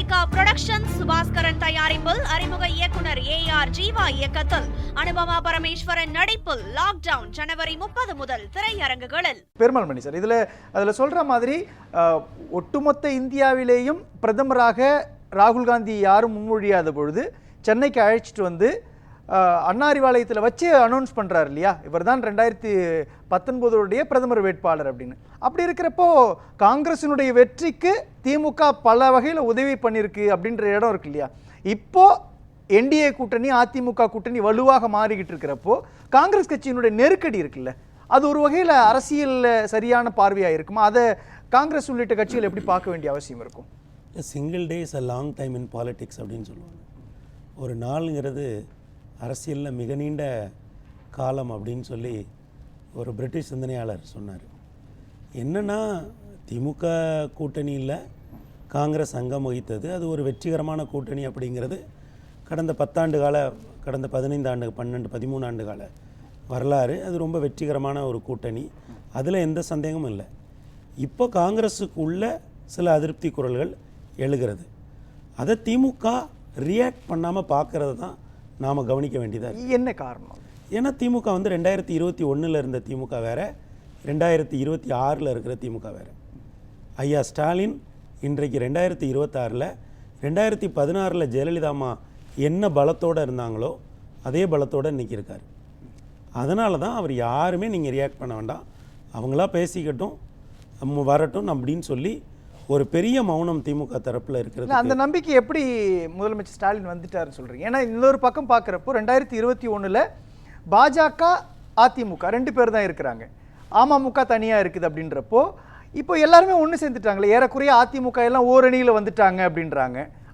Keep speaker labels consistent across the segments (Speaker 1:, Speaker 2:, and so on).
Speaker 1: Lyca production Subaskaran தயாரிப்பில் அறிமுக இயக்குனர் AR ஜீவா இயக்கத்தில் அனுபமா பரமேஸ்வரன் நடிப்பில் லாக்டவுன் ஜனவரி 30 முதல் திரையரங்குகளில்.
Speaker 2: பெருமாள் மணி சார், அதில் சொல்ற மாதிரி ஒட்டுமொத்த இந்தியாவிலேயும் பிரதமராக ராகுல் காந்தி யாரும் முன்மொழியாத பொழுது சென்னைக்கு அழைச்சிட்டு வந்து அண்ணா அறிவாலயத்தில் வச்சு அனௌன்ஸ் பண்ணுறாரு இல்லையா, இவர் தான் 2019 பிரதமர் வேட்பாளர் அப்படின்னு. அப்படி இருக்கிறப்போ காங்கிரசினுடைய வெற்றிக்கு திமுக பல வகையில் உதவி பண்ணியிருக்கு அப்படின்ற இடம் இருக்கு இல்லையா. இப்போ என்டிஏ கூட்டணி அதிமுக கூட்டணி வலுவாக மாறிக்கிட்டு இருக்கிறப்போ காங்கிரஸ் கட்சியினுடைய நெருக்கடி இருக்குல்ல, அது ஒரு வகையில் அரசியலில் சரியான பார்வையாக இருக்குமா? அதை காங்கிரஸ் உள்ளிட்ட கட்சிகள் எப்படி பார்க்க வேண்டிய அவசியம் இருக்கும்?
Speaker 3: Single day is a long time in politics அப்படின்னு சொல்லுவாங்க. ஒரு நாளுங்கிறது அரசியலில் மிக நீண்ட காலம் அப்படின்னு சொல்லி ஒரு பிரிட்டிஷ் சிந்தனையாளர் சொன்னார். என்னென்னா திமுக கூட்டணியில் காங்கிரஸ் அங்கம் வகித்தது, அது ஒரு வெற்றிகரமான கூட்டணி அப்படிங்கிறது கடந்த 10 கால, கடந்த 15 ஆண்டு, 12, 13 ஆண்டு கால வரலாறு. அது ரொம்ப வெற்றிகரமான ஒரு கூட்டணி, அதில் எந்த சந்தேகமும் இல்லை. இப்போ காங்கிரஸுக்கு உள்ள சில அதிருப்தி குரல்கள் எழுகிறது. அதை திமுக ரியாக்ட் பண்ணாமல் பார்க்கறது தான் நாம் கவனிக்க வேண்டியதாக.
Speaker 2: என்ன காரணம்?
Speaker 3: ஏன்னா திமுக வந்து 2021 இருந்த திமுக வேறு, 2026 இருக்கிற திமுக வேறு. ஐயா ஸ்டாலின் இன்றைக்கு 2026, 2016 ஜெயலலிதாமா என்ன பலத்தோடு இருந்தாங்களோ அதே பலத்தோடு இன்றைக்கி இருக்கார். அதனால தான் அவர் யாருமே நீங்கள் ரியாக்ட் பண்ண வேண்டாம், அவங்களா பேசிக்கட்டும், வரட்டும் அப்படின்னு சொல்லி ஒரு பெரிய மௌனம் திமுக தரப்பில் இருக்கிறது.
Speaker 2: அந்த நம்பிக்கை எப்படி முதலமைச்சர் ஸ்டாலின் வந்துட்டாருன்னு சொல்கிறீங்க? ஏன்னா இன்னொரு பக்கம் பார்க்குறப்போ 2021 பாஜக அதிமுக 2 பேர் தான் இருக்கிறாங்க, அமமுக தனியாக இருக்குது. அப்படின்றப்போ இப்போ எல்லாருமே ஒன்று சேர்ந்துட்டாங்களே, ஏறக்குறைய அதிமுக எல்லாம் ஓரணியில் வந்துட்டாங்க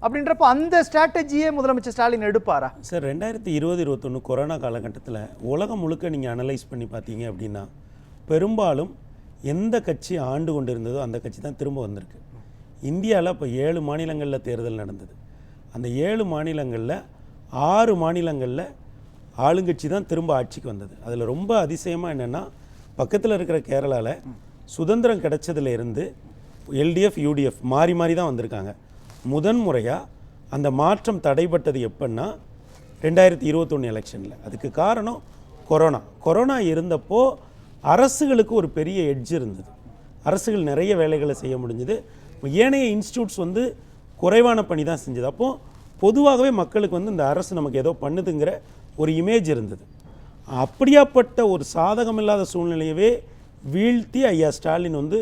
Speaker 2: அப்படின்றப்போ அந்த ஸ்ட்ராட்டஜியே முதலமைச்சர் ஸ்டாலின் எடுப்பாரா?
Speaker 3: சார், 2020-21 கொரோனா காலகட்டத்தில் உலகம் முழுக்க நீங்கள் அனலைஸ் பண்ணி பார்த்தீங்க அப்படின்னா பெரும்பாலும் எந்த கட்சி ஆண்டு கொண்டு இருந்ததோ அந்த கட்சி தான் திரும்ப வந்திருக்கு. இந்தியாவில் இப்போ 7 மாநிலங்களில் தேர்தல் நடந்தது. அந்த 7 மாநிலங்களில் 6 மாநிலங்களில் ஆளுங்கட்சி தான் திரும்ப ஆட்சிக்கு வந்தது. அதில் ரொம்ப அதிசயமாக என்னென்னா, பக்கத்தில் இருக்கிற கேரளாவில் சுதந்திரம் கிடைச்சதுலேருந்து LDF UDF மாறி மாறி தான் வந்திருக்காங்க. முதன்முறையாக அந்த மாற்றம் தடைப்பட்டது எப்படின்னா 2021 எலெக்ஷனில். அதுக்கு காரணம் கொரோனா இருந்தப்போ அரசுகளுக்கு ஒரு பெரிய எட்ஜ் இருந்தது, அரசுகள் நிறைய வேலைகளை செய்ய முடிஞ்சது. ஏனைய இன்ஸ்டியூட்ஸ் வந்து குறைவான பணி தான் செஞ்சது. அப்போது பொதுவாகவே மக்களுக்கு வந்து இந்த அரசு நமக்கு ஏதோ பண்ணுதுங்கிற ஒரு இமேஜ் இருந்தது. அப்படியாப்பட்ட ஒரு சாதகமில்லாத சூழ்நிலையவே வீழ்த்தி ஐயா ஸ்டாலின் வந்து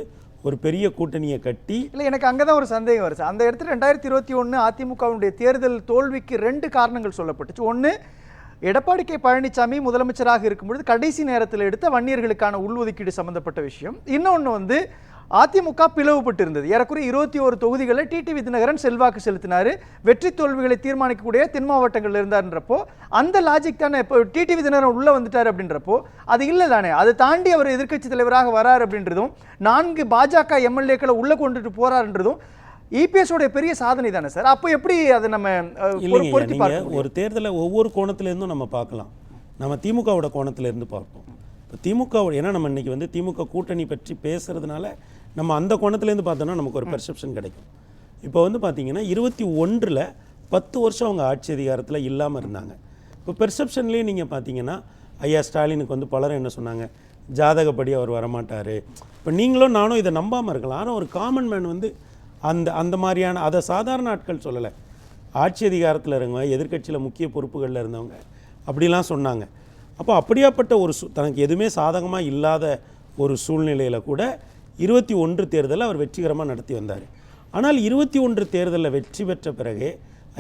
Speaker 3: ஒரு பெரிய கூட்டணியை கட்டி.
Speaker 2: இல்லை, எனக்கு அங்கே தான் ஒரு சந்தேகம் வருது. அந்த இடத்துல 2021 அதிமுகவுடைய தேர்தல் தோல்விக்கு 2 காரணங்கள் சொல்லப்பட்டுச்சு. ஒன்று, எடப்பாடி கே பழனிசாமி முதலமைச்சராக இருக்கும்பொழுது கடைசி நேரத்தில் எடுத்த வன்னியர்களுக்கான உள்ஒதுக்கீடு சம்பந்தப்பட்ட விஷயம். இன்னொன்று வந்து அதிமுக பிளவுபட்டு இருந்தது. ஏறக்குறைய 21 தொகுதிகளில் டிடிவி தினகரன் செல்வாக்கு செலுத்தினார், வெற்றி தோல்விகளை தீர்மானிக்கக்கூடிய தென் மாவட்டங்கள் இருந்தார்ன்றப்போ அந்த லாஜிக் தானே. இப்போ டிடிவி தினகரன் உள்ளே வந்துட்டார் அப்படின்றப்போ அது இல்லை தானே. அதை தாண்டி அவர் எதிர்க்கட்சி தலைவராக வரார் அப்படின்றதும் 4 பாஜக எம்எல்ஏக்களை உள்ளே கொண்டுட்டு போறாருன்றதும் இபிஎஸோட பெரிய சாதனை தானே சார். அப்போ எப்படி அதை நம்ம பொருத்தி பார்க்க?
Speaker 3: ஒரு தேர்தலை ஒவ்வொரு கோணத்திலேருந்தும் நம்ம பார்க்கலாம். நம்ம திமுகவோட கோணத்திலேருந்து பார்ப்போம். இப்போ திமுக, ஏன்னா நம்ம இன்றைக்கி வந்து திமுக கூட்டணி பற்றி பேசுகிறதுனால நம்ம அந்த கோணத்துலேருந்து பார்த்தோன்னா நமக்கு ஒரு பெர்செப்ஷன் கிடைக்கும். இப்போ வந்து பார்த்திங்கன்னா 21 10 வருஷம் அவங்க ஆட்சி அதிகாரத்தில் இல்லாமல் இருந்தாங்க. இப்போ பெர்செப்ஷன்லேயே நீங்கள் பார்த்தீங்கன்னா ஐயா ஸ்டாலினுக்கு வந்து பலரும் என்ன சொன்னாங்க, ஜாதகப்படி அவர் வரமாட்டார். இப்போ நீங்களும் நானும் இதை நம்பாமல் இருக்கலாம், ஆனால் ஒரு காமன் மேன் வந்து அந்த மாதிரியான அதை சாதாரண ஆட்கள் சொல்லலை, ஆட்சி அதிகாரத்தில் இருந்தவங்க, எதிர்க்கட்சியில் முக்கிய பொறுப்புகளில் இருந்தவங்க அப்படிலாம் சொன்னாங்க. அப்போ அப்படியாப்பட்ட ஒரு தனக்கு எதுவுமே சாதகமாக இல்லாத ஒரு சூழ்நிலையில் கூட 21 தேர்தலில் அவர் வெற்றிகரமாக நடத்தி வந்தார். ஆனால் 21 தேர்தலில் வெற்றி பெற்ற பிறகு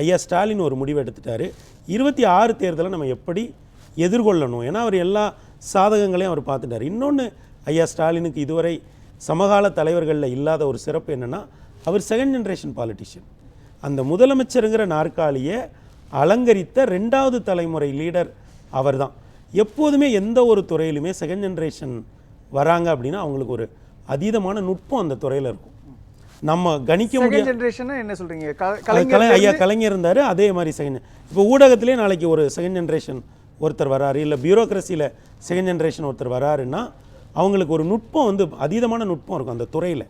Speaker 3: ஐயா ஸ்டாலின் ஒரு முடிவு எடுத்துட்டார், 26 தேர்தலை நம்ம எப்படி எதிர்கொள்ளணும். ஏன்னா அவர் எல்லா சாதகங்களையும் அவர் பார்த்துட்டார். இன்னொன்று, ஐயா ஸ்டாலினுக்கு இதுவரை சமகால தலைவர்களில் இல்லாத ஒரு சிறப்பு என்னென்னா, அவர் செகண்ட் ஜென்ரேஷன் பாலிட்டிஷியன். அந்த முதலமைச்சருங்கிற நாற்காலியை அலங்கரித்த 2வது தலைமுறை லீடர் அவர் தான். எப்போதுமே எந்த ஒரு துறையிலுமே செகண்ட் ஜென்ரேஷன் வராங்க அப்படின்னா அவங்களுக்கு ஒரு அதீதமான நுட்பம் அந்த துறையில் இருக்கும். நம்ம கணிக்க முடியும்.
Speaker 2: என்ன சொல்றீங்க?
Speaker 3: ஐயா கலைஞர் இருந்தார், அதே மாதிரி செகண்ட். இப்போ ஊடகத்திலே நாளைக்கு ஒரு செகண்ட் ஜென்ரேஷன் ஒருத்தர் வராரு, இல்லை பியூரோக்ரஸியில் செகண்ட் ஜென்ரேஷன் ஒருத்தர் வராருன்னா அவங்களுக்கு ஒரு நுட்பம் அதீதமான நுட்பம் இருக்கும் அந்த துறையில்.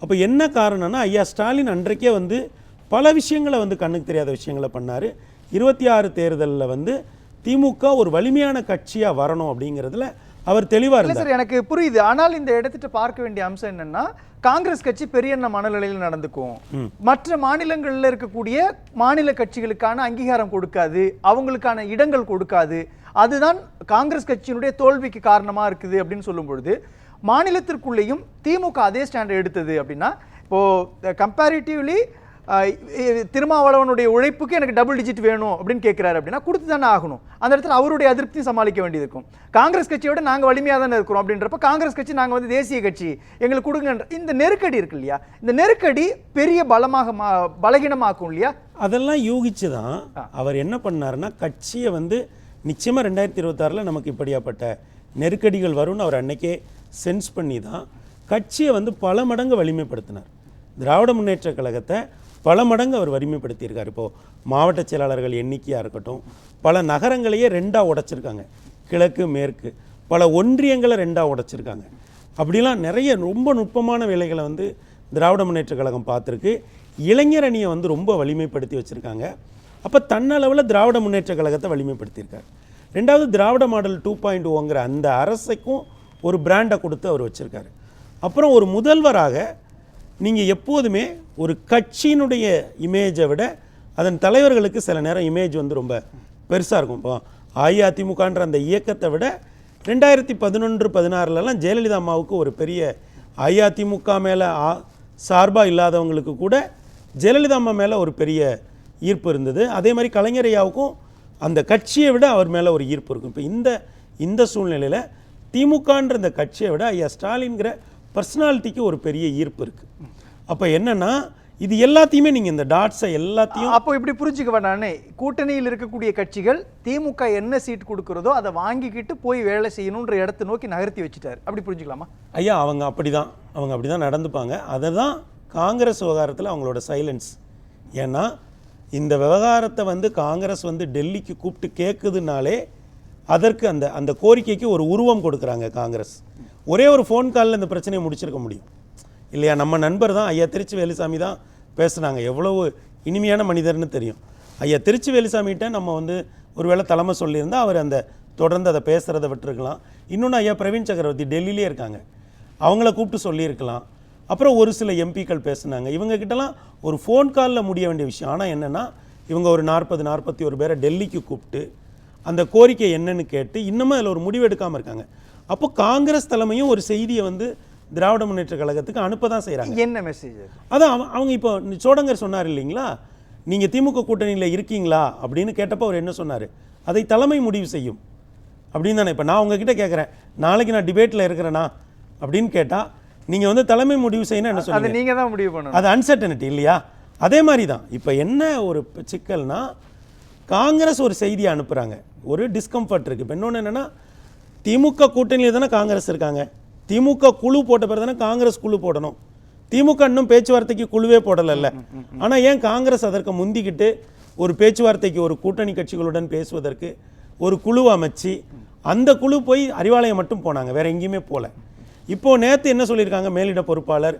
Speaker 3: அப்போ என்ன காரணம்னா, ஐயா ஸ்டாலின் அன்றைக்கே பல விஷயங்களை வந்து கண்ணுக்கு தெரியாத விஷயங்களை பண்ணார். 26 தேர்தலில் வந்து திமுக ஒரு வலிமையான கட்சியாக வரணும் அப்படிங்கிறதுல அவர் தெளிவாக இருந்தார்.
Speaker 2: சார் எனக்கு புரியுது. ஆனால் இந்த இடத்துல பார்க்க வேண்டிய அம்சம் என்னன்னா, காங்கிரஸ் கட்சி பெரிய மனநிலையில் நடந்துக்கும், மற்ற மாநிலங்களில் இருக்கக்கூடிய மாநில கட்சிகளுக்கான அங்கீகாரம் கொடுக்காது, அவங்களுக்கான இடங்கள் கொடுக்காது, அதுதான் காங்கிரஸ் கட்சியினுடைய தோல்விக்கு காரணமா இருக்குது அப்படின்னு சொல்லும் பொழுது, மாநிலத்திற்குள்ளேயும் திமுக அதே ஸ்டாண்ட் எடுத்தது அப்படின்னா, இப்போ கம்பேரிட்டிவ்லி திருமாவளவனுடைய உழைப்புக்கு எனக்கு டபுள் டிஜிட் வேணும் அப்படின்னு கேட்கிறாரு அப்படின்னா கொடுத்து தானே ஆகணும். அந்த இடத்துல அவருடைய அதிருப்தி சமாளிக்க வேண்டியது இருக்கும். காங்கிரஸ் கட்சியோட நாங்கள் வலிமையாக தானே இருக்கிறோம் அப்படின்றப்ப காங்கிரஸ் கட்சி நாங்கள் வந்து தேசிய கட்சி எங்களுக்கு கொடுங்க, இந்த நெருக்கடி இருக்கு இல்லையா, இந்த நெருக்கடி பெரிய பலகீனமாக்கும் இல்லையா.
Speaker 3: அதெல்லாம் யூகிச்சு தான் அவர் என்ன பண்ணாருன்னா, கட்சியை வந்து நிச்சயமாக 2026 நமக்கு இப்படியாப்பட்ட நெருக்கடிகள் வரும்னு அவர் அன்னைக்கே சென்ஸ் பண்ணி தான் கட்சியை வந்து பல மடங்கு வலிமைப்படுத்தினார். திராவிட முன்னேற்ற கழகத்தை பல மடங்கு அவர் வலிமைப்படுத்தியிருக்கார். இப்போது மாவட்ட செயலாளர்கள் எண்ணிக்கையாக இருக்கட்டும், பல நகரங்களையே 2ஆக உடைச்சிருக்காங்க, கிழக்கு மேற்கு, பல ஒன்றியங்களை 2ஆக உடைச்சிருக்காங்க. அப்படிலாம் நிறைய ரொம்ப நுட்பமான வேலைகளை வந்து திராவிட முன்னேற்ற கழகம் பார்த்துருக்கு. இளைஞர் அணியை வந்து ரொம்ப வலிமைப்படுத்தி வச்சுருக்காங்க. அப்போ தன்னளவில் திராவிட முன்னேற்ற கழகத்தை வலிமைப்படுத்தியிருக்கார். ரெண்டாவது திராவிட மாடல் 2.0ங்கிற அந்த அரசுக்கும் ஒரு பிராண்டை கொடுத்து அவர் வச்சுருக்காரு. அப்புறம் ஒரு முதல்வராக நீங்கள் எப்போதுமே ஒரு கட்சியினுடைய இமேஜை விட அதன் தலைவர்களுக்கு சில நேரம் இமேஜ் வந்து ரொம்ப பெருசாக இருக்கும். இப்போ அஇஅதிமுகன்ற அந்த இயக்கத்தை விட 2011-16 ஜெயலலிதா அம்மாவுக்கு ஒரு பெரிய அஇஅதிமுக மேலே சார்பாக இல்லாதவங்களுக்கு கூட ஜெயலலிதா அம்மா மேலே ஒரு பெரிய ஈர்ப்பு இருந்தது. அதே மாதிரி கலைஞர் ஐயாவுக்கும் அந்த கட்சியை விட அவர் மேலே ஒரு ஈர்ப்பு இருக்கும். இப்போ இந்த சூழ்நிலையில் திமுகன்ற இந்த கட்சியை விட ஐயா ஸ்டாலின்கிற பர்சனாலிட்டிக்கு ஒரு பெரிய ஈர்ப்பு இருக்குது. அப்போ என்னன்னா, இது எல்லாத்தையுமே நீங்கள் இந்த டாட்ஸை எல்லாத்தையும்
Speaker 2: அப்போ இப்படி புரிஞ்சுக்க வேண்டானே, கூட்டணியில் இருக்கக்கூடிய கட்சிகள் திமுக என்ன சீட் கொடுக்குறதோ அதை வாங்கிக்கிட்டு போய் வேலை செய்யணுன்ற இடத்தை நோக்கி நகர்த்தி வச்சுட்டார், அப்படி புரிஞ்சுக்கலாமா?
Speaker 3: ஐயா அவங்க அப்படி தான் நடந்துப்பாங்க. அதை தான் காங்கிரஸ் விவகாரத்தில் அவங்களோட சைலன்ஸ். ஏன்னா இந்த விவகாரத்தை வந்து காங்கிரஸ் வந்து டெல்லிக்கு கூப்பிட்டு கேட்குதுனாலே அதற்கு அந்த கோரிக்கைக்கு ஒரு உருவம் கொடுக்குறாங்க காங்கிரஸ். ஒரே ஒரு ஃபோன் காலில் இந்த பிரச்சனையை முடிச்சிருக்க முடியும் இல்லையா? நம்ம நண்பர் தான் ஐயா திருச்சி வேலுசாமி தான் பேசுனாங்க, எவ்வளவு இனிமையான மனிதர்னு தெரியும். ஐயா திருச்சி வேலுசாமிகிட்ட நம்ம வந்து ஒருவேளை தலைமை சொல்லியிருந்தால் அவர் அந்த தொடர்ந்து அதை பேசுகிறத விட்டுருக்கலாம். இன்னொன்று ஐயா பிரவீன் சக்கரவர்த்தி டெல்லியிலே இருக்காங்க, அவங்கள கூப்பிட்டு சொல்லியிருக்கலாம். அப்புறம் ஒரு சில எம்பிக்கள் பேசுனாங்க. இவங்ககிட்டலாம் ஒரு ஃபோன் காலில் முடிய வேண்டிய விஷயம். ஆனால் என்னென்னா, இவங்க ஒரு 40-41 பேரை டெல்லிக்கு கூப்பிட்டு அந்த கோரிக்கை என்னன்னு கேட்டு இன்னமும் அதில் ஒரு முடிவு எடுக்காமல் இருக்காங்க. அப்போ காங்கிரஸ் தலைமையும் ஒரு செய்தியை வந்து திராவிட முன்னேற்ற கழகத்துக்கு அனுப்ப தான் செய்கிறாங்க.
Speaker 2: என்ன மெசேஜ்?
Speaker 3: அதான் அவங்க இப்போ சோடங்கர் சொன்னார் இல்லைங்களா, நீங்கள் திமுக கூட்டணியில் இருக்கீங்களா அப்படின்னு கேட்டப்போ அவர் என்ன சொன்னார், அதை தலைமை முடிவு செய்யும் அப்படின்னு தானே. இப்போ நான் உங்ககிட்ட கேட்குறேன், நாளைக்கு நான் டிபேட்டில் இருக்கிறேன்னா அப்படின்னு கேட்டால் நீங்கள் வந்து தலைமை முடிவு செய்யணும் என்ன சொல்லுங்கள்,
Speaker 2: நீங்கள் தான் முடிவு பண்ணணும்.
Speaker 3: அது அன்சர்டனிட்டி இல்லையா? அதே மாதிரி தான் இப்போ என்ன ஒரு சிக்கல்னா, காங்கிரஸ் ஒரு செய்தியை அனுப்புகிறாங்க, ஒரு டிஸ்கம்ஃபர்ட் இருக்குது. இப்போ இன்னொன்று என்னென்னா, திமுக கூட்டணியில் தானே காங்கிரஸ் இருக்காங்க, திமுக குழு போட்ட பிறகு தானே காங்கிரஸ் குழு போடணும். திமுக இன்னும் பேச்சுவார்த்தைக்கு குழுவே போடலைல்ல. ஆனால் ஏன் காங்கிரஸ் அதற்கு முந்திக்கிட்டு ஒரு பேச்சுவார்த்தைக்கு ஒரு கூட்டணி கட்சிகளுடன் பேசுவதற்கு ஒரு குழு அமைச்சு அந்த குழு போய் அறிவாலயம் மட்டும் போனாங்க, வேற எங்கேயுமே போகல. இப்போது நேற்று என்ன சொல்லியிருக்காங்க மேலிட பொறுப்பாளர்,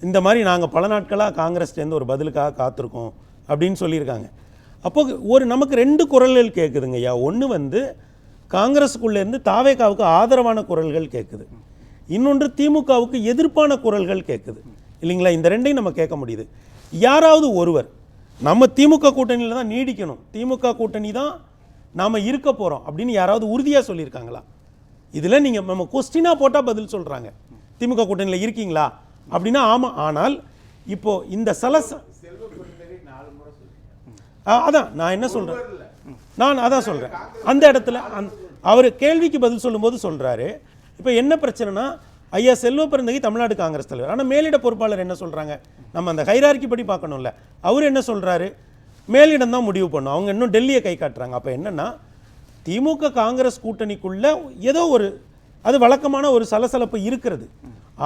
Speaker 3: இந்த மாதிரி நாங்கள் பல நாட்களாக காங்கிரஸ்லேருந்து ஒரு பதிலுக்காக காத்திருக்கோம் அப்படின்னு சொல்லியிருக்காங்க. அப்போது ஒரு நமக்கு 2 குரல்கள் கேட்குதுங்க ஐயா. ஒன்று வந்து காங்கிரஸுக்குள்ளேருந்து தாவேகாவுக்கு ஆதரவான குரல்கள் கேட்குது, இன்னொன்று திமுகவுக்கு எதிர்ப்பான குரல்கள் கேட்குது இல்லைங்களா? இந்த 2ஐயும் நம்ம கேட்க முடியுது. யாராவது ஒருவர் நம்ம திமுக கூட்டணியில் தான் நீடிக்கணும், திமுக கூட்டணி தான் நாம் இருக்க போகிறோம் அப்படின்னு யாராவது உறுதியாக சொல்லியிருக்காங்களா? இதில் நீங்கள் நம்ம கொஸ்டினாக போட்டால் பதில் சொல்கிறாங்க, திமுக கூட்டணியில் இருக்கீங்களா அப்படின்னா ஆமாம். ஆனால் இப்போது இந்த அதான் நான் என்ன சொல்கிறேன், நான் அதான் சொல்கிறேன். அந்த இடத்துல அவர் கேள்விக்கு பதில் சொல்லும்போது சொல்கிறாரு, இப்போ என்ன பிரச்சனைனா, ஐயா செல்வ பெருந்தகை தமிழ்நாடு காங்கிரஸ் தலைவர், ஆனால் மேலிட பொறுப்பாளர் என்ன சொல்கிறாங்க, நம்ம அந்த ஹைரார்க்கி படி பார்க்கணும்ல, அவர் என்ன சொல்கிறாரு, மேலிடம் தான் முடிவு பண்ணும், அவங்க இன்னும் டெல்லியை கை காட்டுறாங்க. அப்போ என்னென்னா, திமுக காங்கிரஸ் கூட்டணிக்குள்ள ஏதோ ஒரு அது வழக்கமான ஒரு சலசலப்பு இருக்கிறது.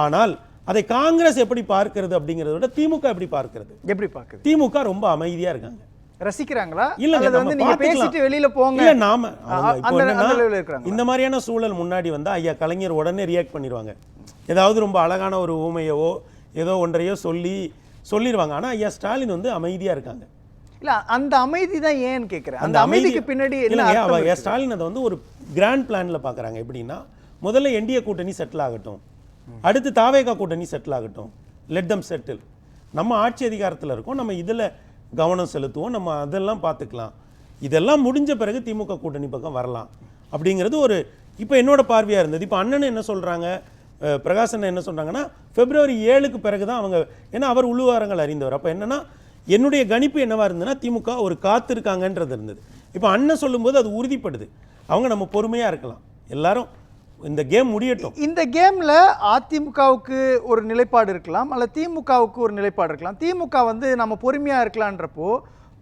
Speaker 3: ஆனால் அதை காங்கிரஸ் எப்படி பார்க்கிறது அப்படிங்கிறத விட திமுக எப்படி பார்க்கிறது?
Speaker 2: எப்படி பார்க்குது?
Speaker 3: திமுக ரொம்ப அமைதியாக இருக்காங்க.
Speaker 2: ரசிக்கிறாங்களா?
Speaker 3: இல்ல
Speaker 2: வந்து நீங்க பேசிட்டு வெளியில போங்க.
Speaker 3: இல்ல நாம இந்த மாதிரியான சூழல் முன்னாடி வந்தா ஐயா கலைஞர் உடனே ரியாக்ட் பண்ணிடுவாங்க. ஏதாவது ரொம்ப அழகான ஒரு ஊமையவோ ஏதோ ஒன்றையோ சொல்லி சொல்லிடுவாங்க. ஆனால் ஐயா ஸ்டாலின் வந்து அமைதியாக இருக்காங்க.
Speaker 2: இல்ல அந்த அமைதி தான் ஏன்னு கேட்குறேன். அந்த அமைதிக்கு பின்னாடி என்ன அர்த்தம்
Speaker 3: ஐயா
Speaker 2: இருக்கு?
Speaker 3: ஸ்டாலின் அதை வந்து ஒரு கிராண்ட் பிளான்ல பார்க்குறாங்க. எப்படின்னா, முதல்ல என்டிஏ கூட்டணி செட்டில் ஆகட்டும், அடுத்து தாவேகா கூட்டணி செட்டில் ஆகட்டும், லெட் தம் செட்டில். நம்ம ஆட்சி அதிகாரத்தில் இருக்கோம், நம்ம இதில் கவனம் செலுத்துவோம், நம்ம அதெல்லாம் பார்த்துக்கலாம். இதெல்லாம் முடிஞ்ச பிறகு திமுக கூட்டணி பக்கம் வரலாம் அப்படிங்கிறது ஒரு இப்போ என்னோட பார்வையாக இருந்தது. இப்போ அண்ணன் என்ன சொல்கிறாங்க, பிரகாசன் என்ன சொல்கிறாங்கன்னா, February 7க்கு பிறகு தான் அவங்க, ஏன்னா அவர் உள்ளுவாரங்கள் அறிந்தவர். அப்போ என்னன்னா, என்னுடைய கணிப்பு என்னவா இருந்ததுன்னா, திமுக ஒரு காத்திருக்காங்கன்றது இருந்தது. இப்போ அண்ணன் சொல்லும்போது அது உறுதிப்படுது. அவங்க நம்ம பொறுமையாக இருக்கலாம், எல்லாரும் இந்த கேம் முடியட்டும்.
Speaker 2: இந்த கேம்ல அதிமுகவுக்கு ஒரு நிலைப்பாடு இருக்கலாம், அல்ல திமுகவுக்கு ஒரு நிலைப்பாடு இருக்கலாம். திமுக வந்து நம்ம பொறுமையா இருக்கலான்றப்போ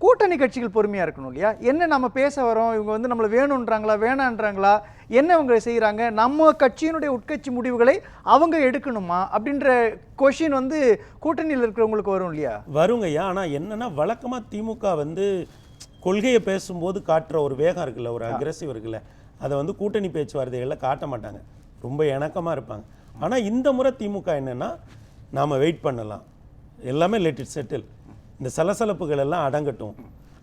Speaker 2: கூட்டணி கட்சிகள் பொறுமையா இருக்கணும் இல்லையா? என்ன நம்ம பேச வரோம், இவங்க வந்து நம்மளை வேணுன்றாங்களா வேணான்றாங்களா, என்ன அவங்க செய்கிறாங்க, நம்ம கட்சியினுடைய உட்கட்சி முடிவுகளை அவங்க எடுக்கணுமா அப்படின்ற கொஷின் வந்து கூட்டணியில் இருக்கிறவங்களுக்கு வரும் இல்லையா?
Speaker 3: வருங்க ஐயா. ஆனால் என்னன்னா, வழக்கமாக திமுக வந்து கொள்கையை பேசும்போது காட்டுற ஒரு வேகம் இருக்குல்ல, ஒரு அக்ரெசிவ் இருக்குல்ல, அதை வந்து கூட்டணி பேச்சுவார்த்தைகளில் காட்ட மாட்டாங்க, ரொம்ப இணக்கமாக இருப்பாங்க. ஆனால் இந்த முறை திமுக என்னென்னா, நாம் வெயிட் பண்ணலாம், எல்லாமே லெட் இட் செட்டில், இந்த சலசலப்புகள் எல்லாம் அடங்கட்டும்.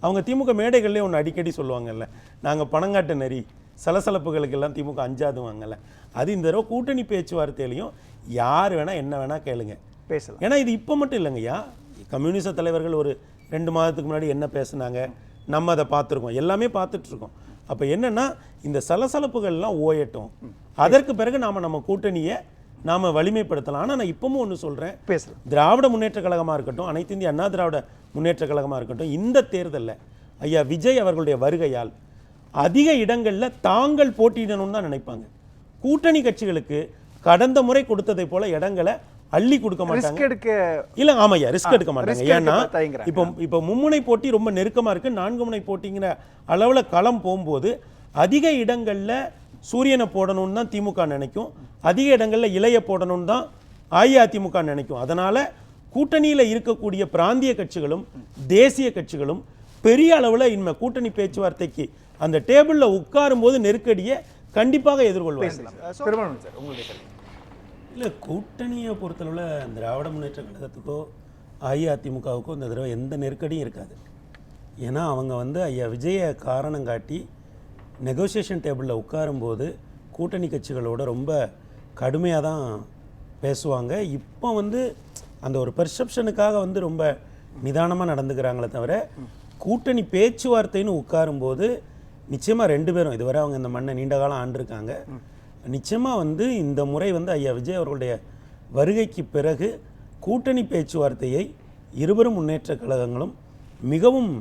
Speaker 3: அவங்க திமுக மேடைகள்லேயே ஒன்று அடிக்கடி சொல்லுவாங்கல்ல, நாங்கள் பணங்காட்டு நெறி, சலசலப்புகளுக்கெல்லாம் திமுக அஞ்சாதுவாங்கல்ல, அது இந்த தடவை கூட்டணி பேச்சுவார்த்தையிலையும் யார் வேணால் என்ன வேணால் கேளுங்க
Speaker 2: பேசலாம்.
Speaker 3: ஏன்னா இது இப்போ மட்டும் இல்லைங்கய்யா, கம்யூனிஸ்ட் தலைவர்கள் ஒரு 2 மாதத்துக்கு முன்னாடி என்ன பேசுனாங்க நம்ம அதை பார்த்துருக்கோம், எல்லாமே பார்த்துட்ருக்கோம். அப்போ என்னென்னா, இந்த சலசலப்புகள்லாம் ஓயட்டும், அதற்கு பிறகு நம்ம கூட்டணியை நாம் வலிமைப்படுத்தலாம். ஆனால் நான் இப்பவும் ஒன்று சொல்கிறேன்,
Speaker 2: பேசலாம்.
Speaker 3: திராவிட முன்னேற்ற கழகமாக இருக்கட்டும், அனைத்து இந்திய அண்ணா திராவிட முன்னேற்ற கழகமாக இருக்கட்டும், இந்த தேர்தலில் ஐயா விஜய் அவர்களுடைய வருகையால் அதிக இடங்களில் தாங்கள் போட்டியிடணும்னு தான் நினைப்பாங்க. கூட்டணி கட்சிகளுக்கு கடந்த முறை கொடுத்ததை போல இடங்களை அள்ளி கொடுக்க மாட்டாங்க. இல்லை, ஆமாய்யா, ரிஸ்க் எடுக்க மாட்டாங்க. ஏன்னா இப்போ மும்முனை போட்டி ரொம்ப நெருக்கமாக இருக்குது, 4 முனை போட்டிங்கிற அளவில் களம் போகும்போது அதிக இடங்களில் சூரியனை போடணும்னு தான் திமுக நினைக்கும், அதிக இடங்களில் இலையை போடணும்னு தான் அஇஅதிமுக நினைக்கும். அதனால் கூட்டணியில் இருக்கக்கூடிய பிராந்திய கட்சிகளும் தேசிய கட்சிகளும் பெரிய அளவில் இனிமேல் கூட்டணி பேச்சுவார்த்தைக்கு அந்த டேபிளில் உட்காரும் போது நெருக்கடியை கண்டிப்பாக எதிர்கொள்வாங்க. இல்லை, கூட்டணியை பொறுத்தளவில் திராவிட முன்னேற்ற கழகத்துக்கோ அஇஅதிமுகவுக்கோ இந்த தடவை எந்த நெருக்கடியும் இருக்காது. ஏன்னா அவங்க வந்து ஐயா விஜயை காரணம் காட்டி நெகோசியேஷன் டேபிளில் உட்காரும்போது கூட்டணி கட்சிகளோட ரொம்ப கடுமையாக தான் பேசுவாங்க. இப்போ வந்து அந்த ஒரு பெர்செப்ஷனுக்காக வந்து ரொம்ப நிதானமாக நடந்துக்கிறாங்களே தவிர, கூட்டணி பேச்சுவார்த்தைன்னு உட்காரும்போது நிச்சயமாக 2 பேரும் இதுவரை அவங்க இந்த மண்ணை நீண்ட காலம் ஆண்டிருக்காங்க. நிச்சயமாக வந்து இந்த முறை வந்து ஐயா விஜய் அவர்களுடைய வருகைக்கு பிறகு கூட்டணி பேச்சுவார்த்தையை இருவரும் முன்னேற்ற கழகங்களும் மிகவும்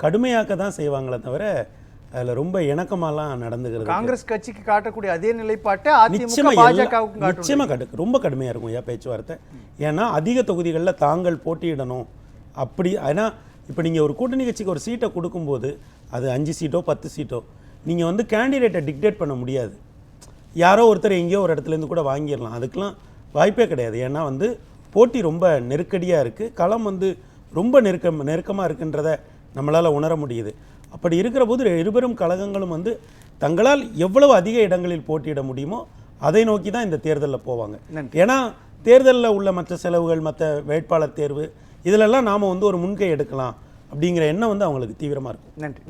Speaker 3: கடுமையாக்க தான் செய்வாங்களே தவிர அதில் ரொம்ப இணக்கமாலாம் நடந்துக்கிறது.
Speaker 2: காங்கிரஸ் கட்சிக்கு காட்டக்கூடிய அதே நிலைப்பாட்டை
Speaker 3: நிச்சயமாக ரொம்ப கடுமையாக இருக்கும் ஐயா பேச்சுவார்த்தை. ஏன்னா அதிக தொகுதிகளில் தாங்கள் போட்டியிடணும் அப்படி. ஏன்னா இப்போ நீங்கள் ஒரு கூட்டணி கட்சிக்கு ஒரு சீட்டை கொடுக்கும்போது அது 5 சீட்டோ 10 சீட்டோ நீங்கள் வந்து கேண்டிடேட்டை டிக்டேட் பண்ண முடியாது. யாரோ ஒருத்தர் எங்கேயோ ஒரு இடத்துலேருந்து கூட வாங்கிடலாம், அதுக்கெலாம் வாய்ப்பே கிடையாது. ஏன்னா வந்து போட்டி ரொம்ப நெருக்கடியாக இருக்குது, களம் வந்து ரொம்ப நெருக்கமாக இருக்குன்றதை நம்மளால் உணர முடியுது. அப்படி இருக்கிற போது இருவரும் கழகங்களும் வந்து தங்களால் எவ்வளவு அதிக இடங்களில் போட்டியிட முடியுமோ அதை நோக்கி தான் இந்த தேர்தலில் போவாங்க. ஏன்னா தேர்தலில் உள்ள மற்ற செலவுகள், மற்ற வேட்பாளர் தேர்வு, இதிலெல்லாம் நாம் வந்து ஒரு முன்கை எடுக்கலாம் அப்படிங்கிற எண்ணம் வந்து அவங்களுக்கு தீவிரமாக இருக்கும்.
Speaker 2: நன்றி.